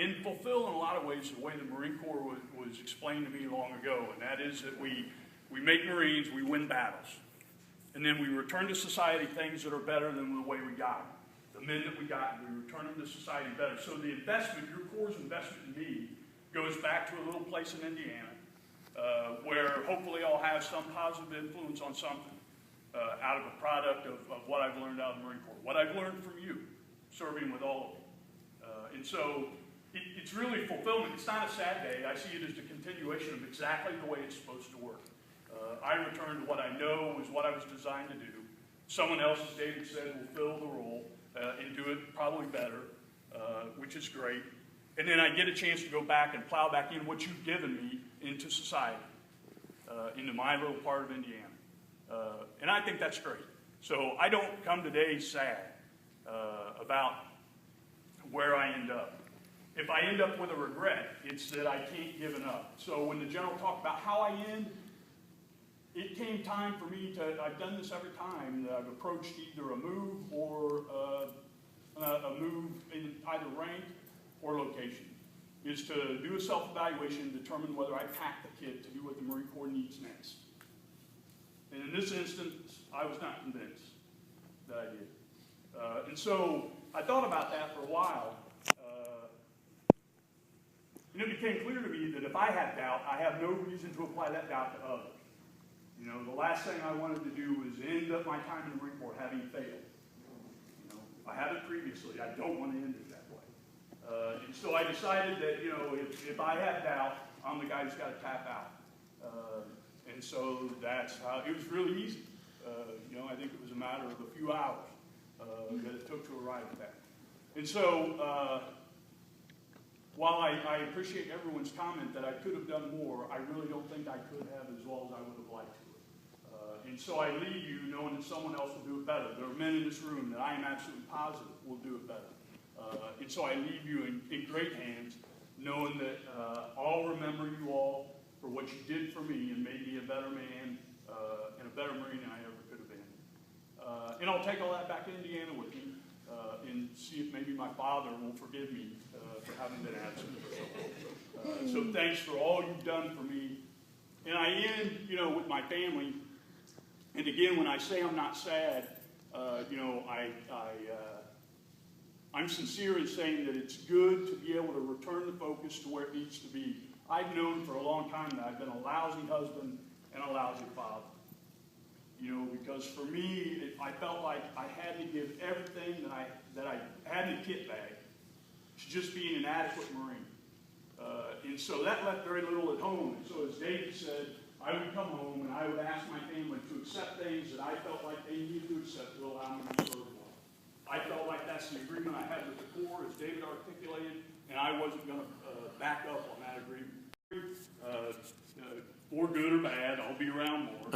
and fulfill in a lot of ways the way the Marine Corps was explained to me long ago, and that is that we make Marines, we win battles. And then we return to society things that are better than the way we got them. The men that we got, we return them to society better. So the investment, your Corps' investment in me, goes back to a little place in Indiana where hopefully I'll have some positive influence on something out of a product of what I've learned out of the Marine Corps, what I've learned from you, serving with all of you. And so it's really fulfillment. It's not a sad day. I see it as a continuation of exactly the way it's supposed to work. I return to what I know is what I was designed to do. Someone else, as David said, will fill the role and do it probably better, which is great. And then I get a chance to go back and plow back in what you've given me into society, into my little part of Indiana. And I think that's great. So I don't come today sad about where I end up. If I end up with a regret, it's that I can't give it up. So when the general talked about how I end, it came time for me to, I've done this every time, that I've approached either a move or a move in either rank or location, is to do a self-evaluation and determine whether I pack the kit to do what the Marine Corps needs next. And in this instance, I was not convinced that I did. And so I thought about that for a while. And it became clear to me that if I had doubt, I have no reason to apply that doubt to others. You know, the last thing I wanted to do was end up my time in the Marine Corps having failed. You know, I haven't previously. I don't want to end it that way. And so I decided that, you know, if I have doubt, I'm the guy who's got to tap out. And so that's how, it was really easy. You know, I think it was a matter of a few hours that it took to arrive at that. And so, while I appreciate everyone's comment that I could have done more, I really don't think I could have as well as I would have liked to. And so I leave you knowing that someone else will do it better. There are men in this room that I am absolutely positive will do it better. And so I leave you in great hands, knowing that I'll remember you all for what you did for me and made me a better man and a better Marine than I ever could have been. And I'll take all that back to Indiana with me and see if maybe my father will forgive me for having been absent for so long. So thanks for all you've done for me. And I end, you know, with my family. And again, when I say I'm not sad, you know, I'm sincere in saying that it's good to be able to return the focus to where it needs to be. I've known for a long time that I've been a lousy husband and a lousy father. You know, because for me, I felt like I had to give everything that I had in the kit bag to just be an inadequate Marine. And so that left very little at home. And so as David said, I would come home and I would ask my family to accept things that I felt like they needed to accept to allow me to serve well. I felt like that's the agreement I had with the Corps, as David articulated, and I wasn't going to back up on that agreement. For good or bad, I'll be around more.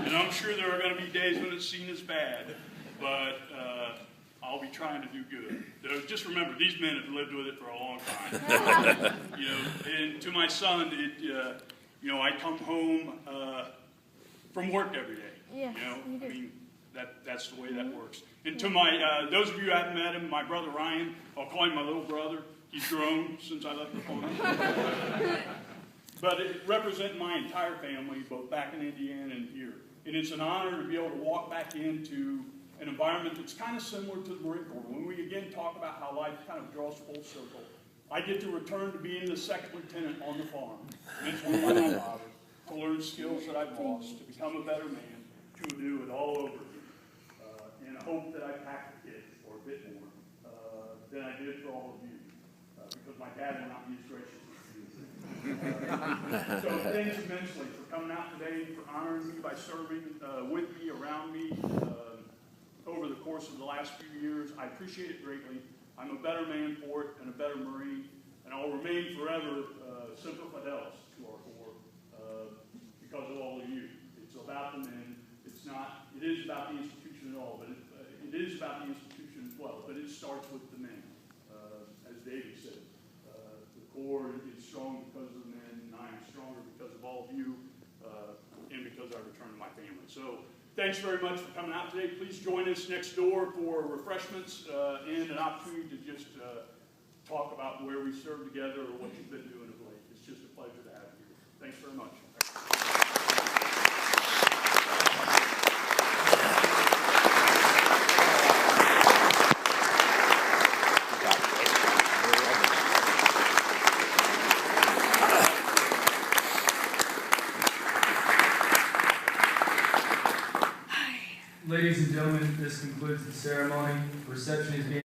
And I'm sure there are going to be days when it's seen as bad, but I'll be trying to do good. So just remember, these men have lived with it for a long time. You know, and to my son, you know, I come home from work every day. Yeah, you know, you do. I mean, that's the way that works. And to my those of you who haven't met him, my brother Ryan, I'll call him my little brother. He's grown since I left the farm. But it represents my entire family, both back in Indiana and here. And it's an honor to be able to walk back into an environment that's kind of similar to the Marine Corps. When we again talk about how life kind of draws full circle, I get to return to being the second lieutenant on the farm, mentored by my father, to learn skills that I've lost, to become a better man, to do it all over again. And I hope that I packed the kit, or a bit more, than I did for all of you. Because my dad will not be as gracious as you. So thanks immensely for coming out today, for honoring me by serving with me, around me, over the course of the last few years. I appreciate it greatly. I'm a better man for it and a better Marine, and I'll remain forever Semper Fidelis to our Corps because of all of you. It's about the men. It's not. It is about the institution at all, but it is about the institution as well. But it starts with the men, as David said. The Corps is strong because of the men, and I am stronger because of all of you, and because I return to my family. So thanks very much for coming out today. Please join us next door for refreshments and an opportunity to just talk about where we serve together or what you've been doing of late. It's just a pleasure to have you. Thanks very much. Ladies and gentlemen, this concludes the ceremony. Reception is being